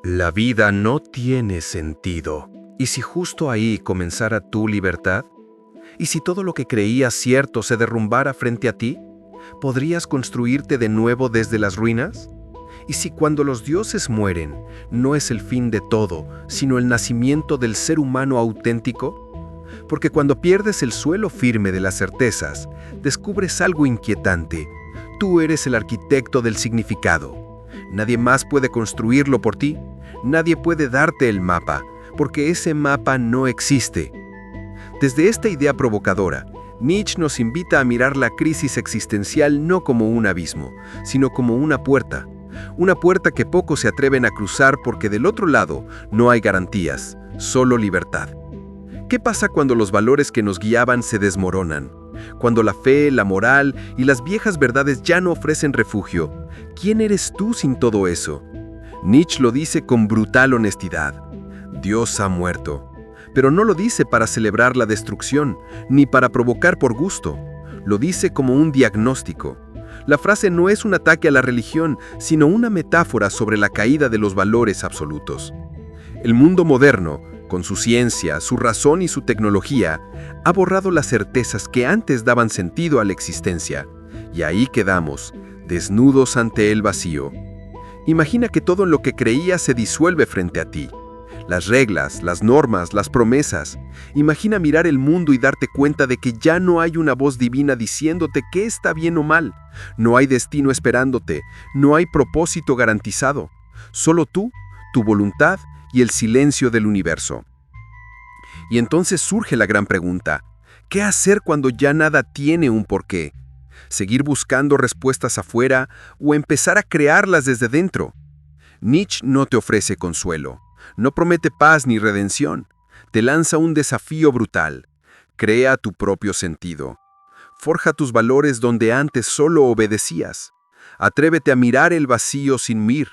La vida no tiene sentido. ¿Y si justo ahí comenzara tu libertad? ¿Y si todo lo que creías cierto se derrumbara frente a ti? ¿Podrías construirte de nuevo desde las ruinas? ¿Y si cuando los dioses mueren, no es el fin de todo, sino el nacimiento del ser humano auténtico? Porque cuando pierdes el suelo firme de las certezas, descubres algo inquietante. Tú eres el arquitecto del significado. Nadie más puede construirlo por ti. Nadie puede darte el mapa, porque ese mapa no existe. Desde esta idea provocadora, Nietzsche nos invita a mirar la crisis existencial no como un abismo, sino como una puerta que pocos se atreven a cruzar porque del otro lado no hay garantías, solo libertad. ¿Qué pasa cuando los valores que nos guiaban se desmoronan? Cuando la fe, la moral y las viejas verdades ya no ofrecen refugio, ¿quién eres tú sin todo eso? Nietzsche lo dice con brutal honestidad. Dios ha muerto. Pero no lo dice para celebrar la destrucción, ni para provocar por gusto. Lo dice como un diagnóstico. La frase no es un ataque a la religión, sino una metáfora sobre la caída de los valores absolutos. El mundo moderno, con su ciencia, su razón y su tecnología, ha borrado las certezas que antes daban sentido a la existencia. Y ahí quedamos, desnudos ante el vacío. Imagina que todo en lo que creías se disuelve frente a ti. Las reglas, las normas, las promesas. Imagina mirar el mundo y darte cuenta de que ya no hay una voz divina diciéndote qué está bien o mal. No hay destino esperándote, no hay propósito garantizado. Solo tú, tu voluntad y el silencio del universo. Y entonces surge la gran pregunta: ¿qué hacer cuando ya nada tiene un porqué? ¿Seguir buscando respuestas afuera o empezar a crearlas desde dentro? Nietzsche no te ofrece consuelo, no promete paz ni redención. Te lanza un desafío brutal. Crea tu propio sentido. Forja tus valores donde antes solo obedecías. Atrévete a mirar el vacío sin huir.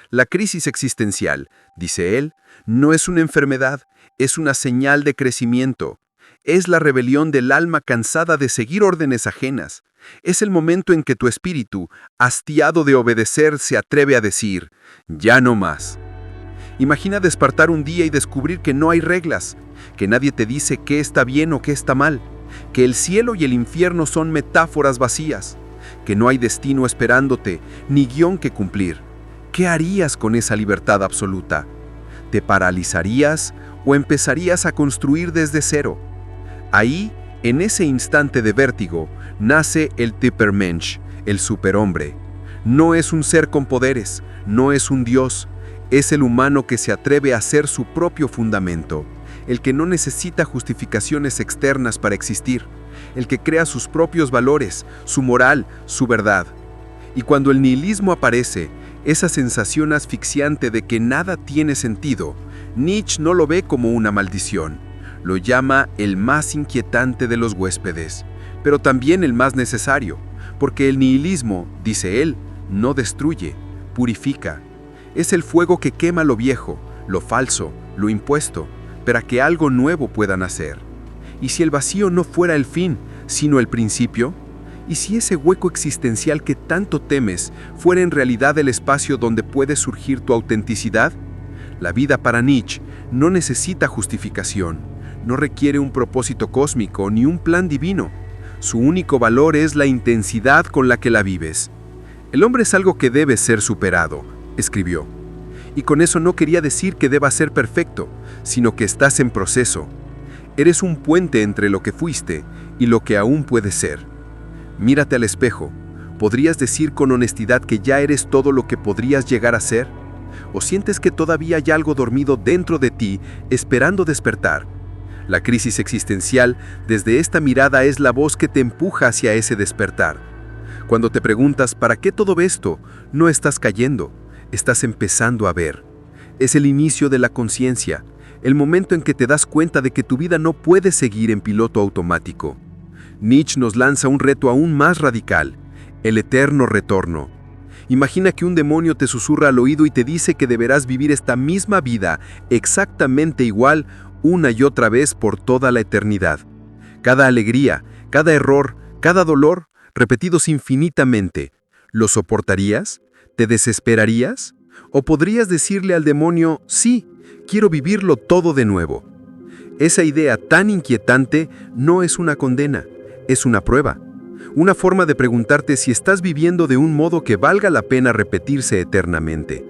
La crisis existencial, dice él, no es una enfermedad, es una señal de crecimiento. Es la rebelión del alma cansada de seguir órdenes ajenas. Es el momento en que tu espíritu, hastiado de obedecer, se atreve a decir, ya no más. Imagina despertar un día y descubrir que no hay reglas, que nadie te dice qué está bien o qué está mal, que el cielo y el infierno son metáforas vacías, que no hay destino esperándote, ni guión que cumplir. ¿Qué harías con esa libertad absoluta? ¿Te paralizarías o empezarías a construir desde cero? Ahí, en ese instante de vértigo, nace el Typermensch, el superhombre. No es un ser con poderes, no es un dios, es el humano que se atreve a ser su propio fundamento, el que no necesita justificaciones externas para existir, el que crea sus propios valores, su moral, su verdad. Y cuando el nihilismo aparece, esa sensación asfixiante de que nada tiene sentido, Nietzsche no lo ve como una maldición. Lo llama el más inquietante de los huéspedes, pero también el más necesario, porque el nihilismo, dice él, no destruye, purifica. Es el fuego que quema lo viejo, lo falso, lo impuesto, para que algo nuevo pueda nacer. ¿Y si el vacío no fuera el fin, sino el principio? ¿Y si ese hueco existencial que tanto temes fuera en realidad el espacio donde puede surgir tu autenticidad? La vida para Nietzsche no necesita justificación. No requiere un propósito cósmico ni un plan divino. Su único valor es la intensidad con la que la vives. El hombre es algo que debe ser superado, escribió. Y con eso no quería decir que deba ser perfecto, sino que estás en proceso. Eres un puente entre lo que fuiste y lo que aún puedes ser. Mírate al espejo. ¿Podrías decir con honestidad que ya eres todo lo que podrías llegar a ser? ¿O sientes que todavía hay algo dormido dentro de ti, esperando despertar? La crisis existencial, desde esta mirada, es la voz que te empuja hacia ese despertar. Cuando te preguntas ¿para qué todo esto?, no estás cayendo, estás empezando a ver. Es el inicio de la conciencia, el momento en que te das cuenta de que tu vida no puede seguir en piloto automático. Nietzsche nos lanza un reto aún más radical, el eterno retorno. Imagina que un demonio te susurra al oído y te dice que deberás vivir esta misma vida exactamente igual una y otra vez por toda la eternidad. Cada alegría, cada error, cada dolor, repetidos infinitamente. ¿Lo soportarías? ¿Te desesperarías? O podrías decirle al demonio, sí, quiero vivirlo todo de nuevo. Esa idea tan inquietante no es una condena, es una prueba. Una forma de preguntarte si estás viviendo de un modo que valga la pena repetirse eternamente.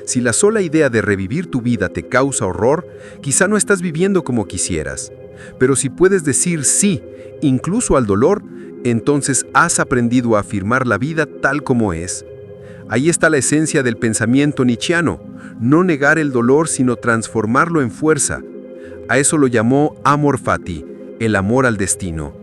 Si la sola idea de revivir tu vida te causa horror, quizá no estás viviendo como quisieras. Pero si puedes decir sí, incluso al dolor, entonces has aprendido a afirmar la vida tal como es. Ahí está la esencia del pensamiento nietzscheano, no negar el dolor sino transformarlo en fuerza. A eso lo llamó amor fati, el amor al destino.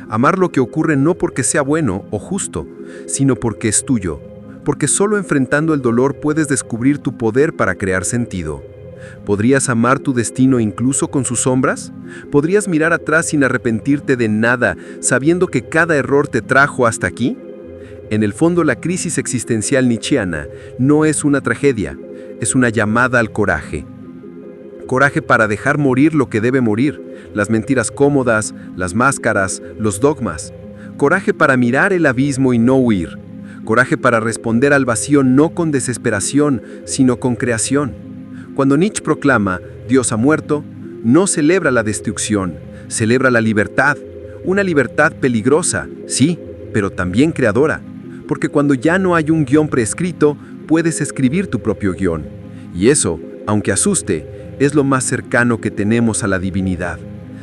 Amar lo que ocurre no porque sea bueno o justo, sino porque es tuyo, porque solo enfrentando el dolor puedes descubrir tu poder para crear sentido. ¿Podrías amar tu destino incluso con sus sombras? ¿Podrías mirar atrás sin arrepentirte de nada, sabiendo que cada error te trajo hasta aquí? En el fondo, la crisis existencial nietzscheana no es una tragedia, es una llamada al coraje. Coraje para dejar morir lo que debe morir, las mentiras cómodas, las máscaras, los dogmas. Coraje para mirar el abismo y no huir. Coraje para responder al vacío no con desesperación, sino con creación. Cuando Nietzsche proclama, Dios ha muerto, no celebra la destrucción, celebra la libertad. Una libertad peligrosa, sí, pero también creadora. Porque cuando ya no hay un guión prescrito, puedes escribir tu propio guión. Y eso, aunque asuste, es lo más cercano que tenemos a la divinidad.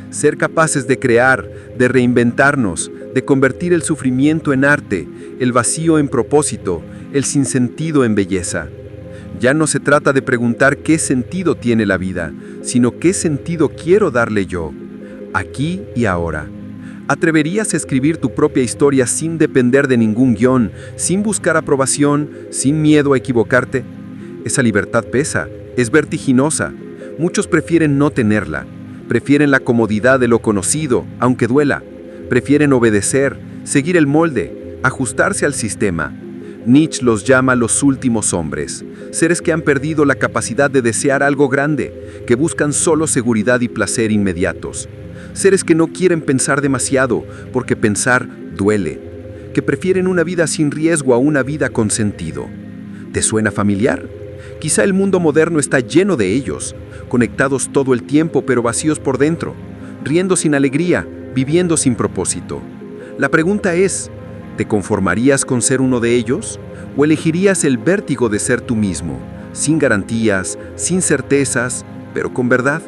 Ser capaces de crear, de reinventarnos, de convertir el sufrimiento en arte, el vacío en propósito, el sinsentido en belleza. Ya no se trata de preguntar qué sentido tiene la vida, sino qué sentido quiero darle yo, aquí y ahora. ¿Atreverías a escribir tu propia historia sin depender de ningún guión, sin buscar aprobación, sin miedo a equivocarte? Esa libertad pesa, es vertiginosa. Muchos prefieren no tenerla. Prefieren la comodidad de lo conocido, aunque duela. Prefieren obedecer, seguir el molde, ajustarse al sistema. Nietzsche los llama los últimos hombres, seres que han perdido la capacidad de desear algo grande, que buscan solo seguridad y placer inmediatos. Seres que no quieren pensar demasiado, porque pensar duele. Que prefieren una vida sin riesgo a una vida con sentido. ¿Te suena familiar? Quizá el mundo moderno está lleno de ellos, conectados todo el tiempo pero vacíos por dentro, riendo sin alegría, viviendo sin propósito. La pregunta es, ¿te conformarías con ser uno de ellos? ¿O elegirías el vértigo de ser tú mismo, sin garantías, sin certezas, pero con verdad?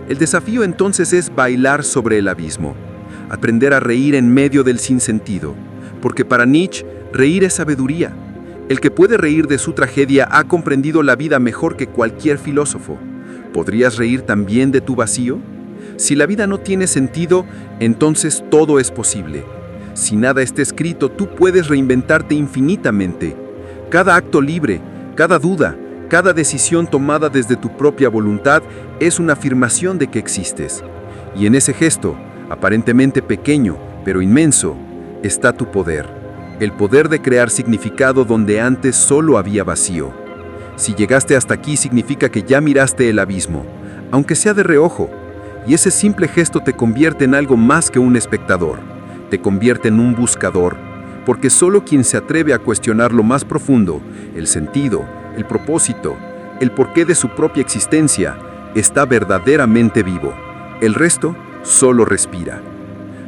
El desafío entonces es bailar sobre el abismo, aprender a reír en medio del sinsentido, porque para Nietzsche, reír es sabiduría. El que puede reír de su tragedia ha comprendido la vida mejor que cualquier filósofo. ¿Podrías reír también de tu vacío? Si la vida no tiene sentido, entonces todo es posible. Si nada está escrito, tú puedes reinventarte infinitamente. Cada acto libre, cada duda, cada decisión tomada desde tu propia voluntad es una afirmación de que existes. Y en ese gesto, aparentemente pequeño, pero inmenso, está tu poder. El poder de crear significado donde antes solo había vacío. Si llegaste hasta aquí significa que ya miraste el abismo, aunque sea de reojo, y ese simple gesto te convierte en algo más que un espectador, te convierte en un buscador, porque solo quien se atreve a cuestionar lo más profundo, el sentido, el propósito, el porqué de su propia existencia, está verdaderamente vivo. El resto solo respira.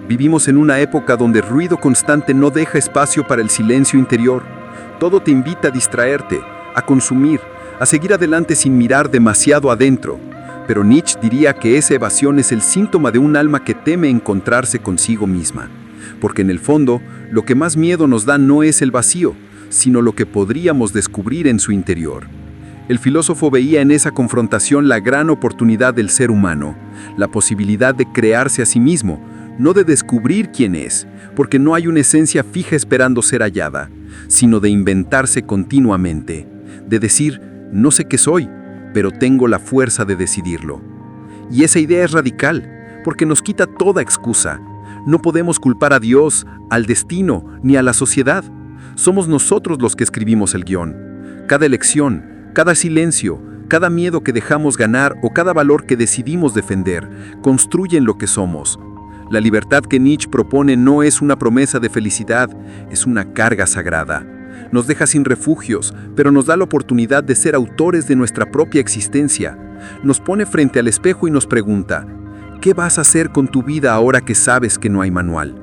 Vivimos en una época donde el ruido constante no deja espacio para el silencio interior. Todo te invita a distraerte, a consumir, a seguir adelante sin mirar demasiado adentro. Pero Nietzsche diría que esa evasión es el síntoma de un alma que teme encontrarse consigo misma. Porque en el fondo, lo que más miedo nos da no es el vacío, sino lo que podríamos descubrir en su interior. El filósofo veía en esa confrontación la gran oportunidad del ser humano, la posibilidad de crearse a sí mismo, no de descubrir quién es, porque no hay una esencia fija esperando ser hallada, sino de inventarse continuamente, de decir, no sé qué soy, pero tengo la fuerza de decidirlo. Y esa idea es radical, porque nos quita toda excusa. No podemos culpar a Dios, al destino, ni a la sociedad. Somos nosotros los que escribimos el guión. Cada elección, cada silencio, cada miedo que dejamos ganar o cada valor que decidimos defender, construyen lo que somos. La libertad que Nietzsche propone no es una promesa de felicidad, es una carga sagrada. nos deja sin refugios, pero nos da la oportunidad de ser autores de nuestra propia existencia. Nos pone frente al espejo y nos pregunta, ¿qué vas a hacer con tu vida ahora que sabes que no hay manual?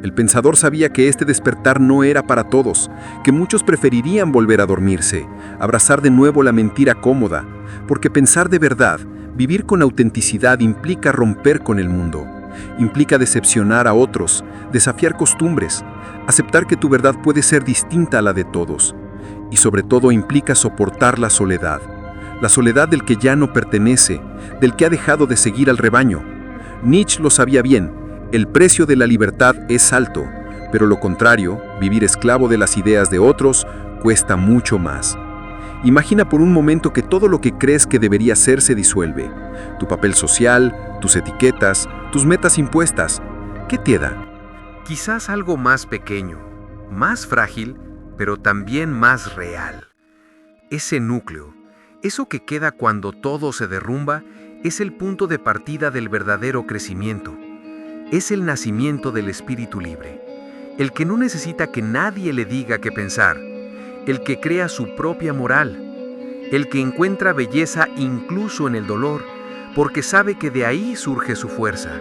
El pensador sabía que este despertar no era para todos, que muchos preferirían volver a dormirse, abrazar de nuevo la mentira cómoda, porque pensar de verdad, vivir con autenticidad implica romper con el mundo, implica decepcionar a otros, desafiar costumbres, aceptar que tu verdad puede ser distinta a la de todos, y sobre todo implica soportar la soledad del que ya no pertenece, del que ha dejado de seguir al rebaño. Nietzsche lo sabía bien. El precio de la libertad es alto, pero lo contrario, vivir esclavo de las ideas de otros, cuesta mucho más. Imagina por un momento que todo lo que crees que debería ser se disuelve. Tu papel social, tus etiquetas, tus metas impuestas. ¿Qué te da? Quizás algo más pequeño, más frágil, pero también más real. Ese núcleo, eso que queda cuando todo se derrumba, es el punto de partida del verdadero crecimiento. Es el nacimiento del espíritu libre, el que no necesita que nadie le diga qué pensar, el que crea su propia moral, el que encuentra belleza incluso en el dolor, porque sabe que de ahí surge su fuerza.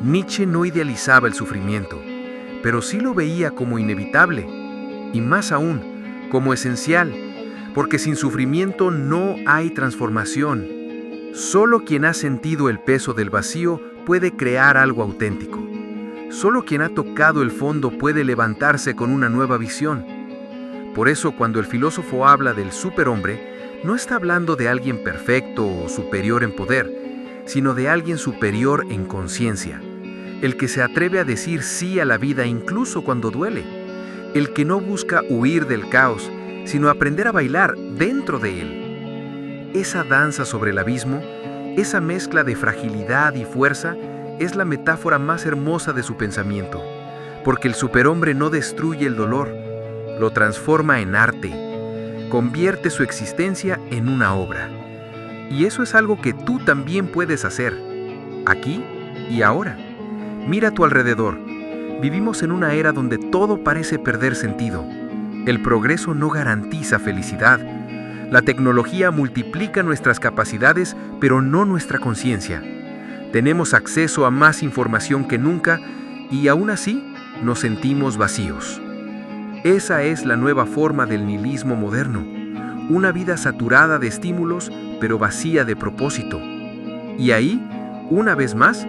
Nietzsche no idealizaba el sufrimiento, pero sí lo veía como inevitable, y más aún, como esencial, porque sin sufrimiento no hay transformación. Solo quien ha sentido el peso del vacío puede crear algo auténtico. Solo quien ha tocado el fondo puede levantarse con una nueva visión. Por eso, cuando el filósofo habla del superhombre, no está hablando de alguien perfecto o superior en poder, sino de alguien superior en conciencia. El que se atreve a decir sí a la vida incluso cuando duele. El que no busca huir del caos, sino aprender a bailar dentro de él. Esa danza sobre el abismo, esa mezcla de fragilidad y fuerza, es la metáfora más hermosa de su pensamiento, porque el superhombre no destruye el dolor, lo transforma en arte, convierte su existencia en una obra. Y eso es algo que tú también puedes hacer, aquí y ahora. Mira a tu alrededor. Vivimos en una era donde todo parece perder sentido. El progreso no garantiza felicidad. La tecnología multiplica nuestras capacidades, pero no nuestra conciencia. Tenemos acceso a más información que nunca y aún así nos sentimos vacíos. Esa es la nueva forma del nihilismo moderno. Una vida saturada de estímulos, pero vacía de propósito. Y ahí, una vez más,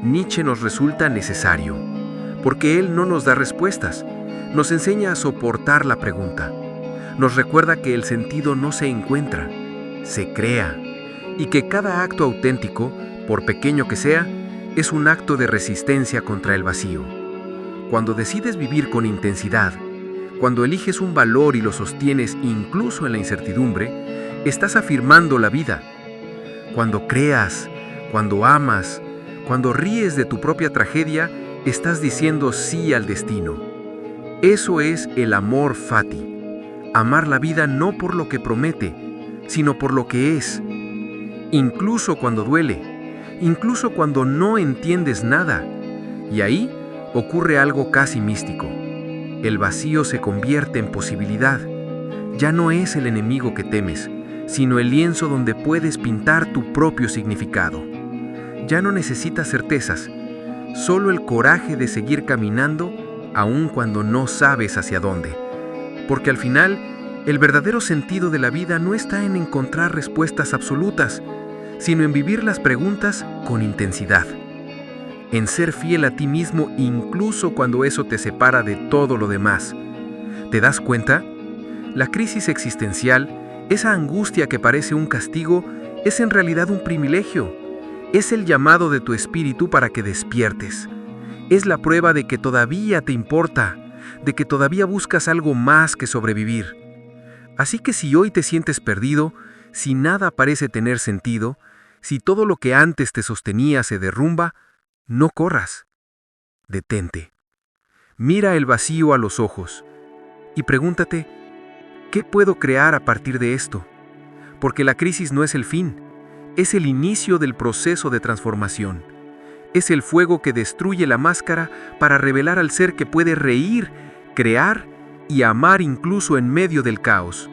Nietzsche nos resulta necesario, porque él no nos da respuestas, nos enseña a soportar la pregunta. Nos recuerda que el sentido no se encuentra, se crea, y que cada acto auténtico, por pequeño que sea, es un acto de resistencia contra el vacío. Cuando decides vivir con intensidad, cuando eliges un valor y lo sostienes incluso en la incertidumbre, estás afirmando la vida. Cuando creas, cuando amas, cuando ríes de tu propia tragedia, estás diciendo sí al destino. Eso es el amor fati. Amar la vida no por lo que promete, sino por lo que es. Incluso cuando duele, incluso cuando no entiendes nada. Y ahí ocurre algo casi místico. El vacío se convierte en posibilidad. Ya no es el enemigo que temes, sino el lienzo donde puedes pintar tu propio significado. Ya no necesitas certezas, solo el coraje de seguir caminando aun cuando no sabes hacia dónde. Porque al final, el verdadero sentido de la vida no está en encontrar respuestas absolutas, sino en vivir las preguntas con intensidad. En ser fiel a ti mismo incluso cuando eso te separa de todo lo demás. ¿Te das cuenta? La crisis existencial, esa angustia que parece un castigo, es en realidad un privilegio. Es el llamado de tu espíritu para que despiertes. Es la prueba de que todavía te importa, de que todavía buscas algo más que sobrevivir. Así que si hoy te sientes perdido, si nada parece tener sentido, si todo lo que antes te sostenía se derrumba, no corras. Detente. Mira el vacío a los ojos y pregúntate, ¿qué puedo crear a partir de esto? Porque la crisis no es el fin, es el inicio del proceso de transformación. Es el fuego que destruye la máscara para revelar al ser que puede reír, crear y amar incluso en medio del caos.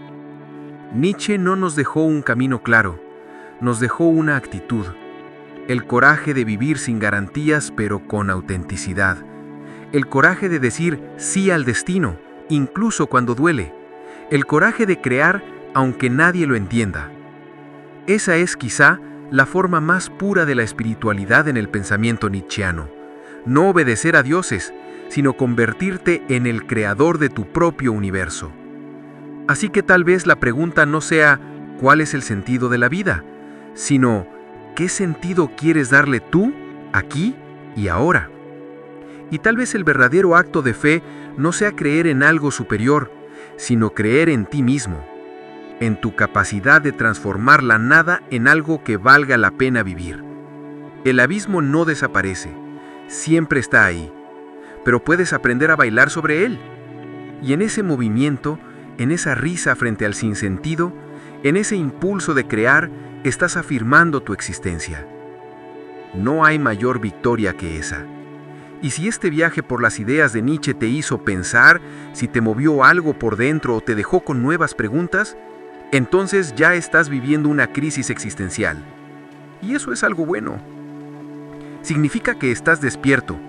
Nietzsche no nos dejó un camino claro, nos dejó una actitud, el coraje de vivir sin garantías pero con autenticidad, el coraje de decir sí al destino, incluso cuando duele, el coraje de crear aunque nadie lo entienda. Esa es quizá la forma más pura de la espiritualidad en el pensamiento nietzscheano. No obedecer a dioses, sino convertirte en el creador de tu propio universo. Así que tal vez la pregunta no sea ¿cuál es el sentido de la vida?, sino ¿qué sentido quieres darle tú, aquí y ahora? Y tal vez el verdadero acto de fe no sea creer en algo superior, sino creer en ti mismo, en tu capacidad de transformar la nada en algo que valga la pena vivir. El abismo no desaparece, siempre está ahí, pero puedes aprender a bailar sobre él. Y en ese movimiento, en esa risa frente al sinsentido, en ese impulso de crear, estás afirmando tu existencia. No hay mayor victoria que esa. Y si este viaje por las ideas de Nietzsche te hizo pensar, si te movió algo por dentro o te dejó con nuevas preguntas, entonces ya estás viviendo una crisis existencial. Y eso es algo bueno. Significa que estás despierto.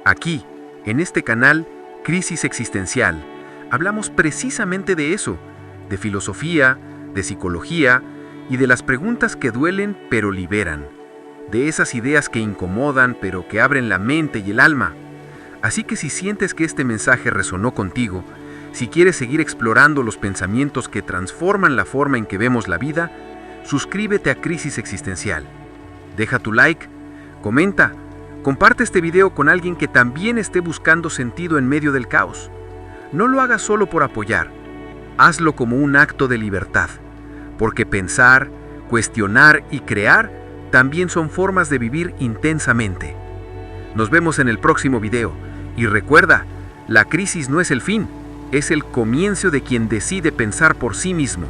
Aquí, en este canal, Crisis Existencial, hablamos precisamente de eso, de filosofía, de psicología y de las preguntas que duelen pero liberan, de esas ideas que incomodan pero que abren la mente y el alma. Así que si sientes que este mensaje resonó contigo, si quieres seguir explorando los pensamientos que transforman la forma en que vemos la vida, suscríbete a Crisis Existencial. Deja tu like, comenta, comparte este video con alguien que también esté buscando sentido en medio del caos. No lo hagas solo por apoyar, hazlo como un acto de libertad, porque pensar, cuestionar y crear también son formas de vivir intensamente. Nos vemos en el próximo video y recuerda, la crisis no es el fin, es el comienzo de quien decide pensar por sí mismo.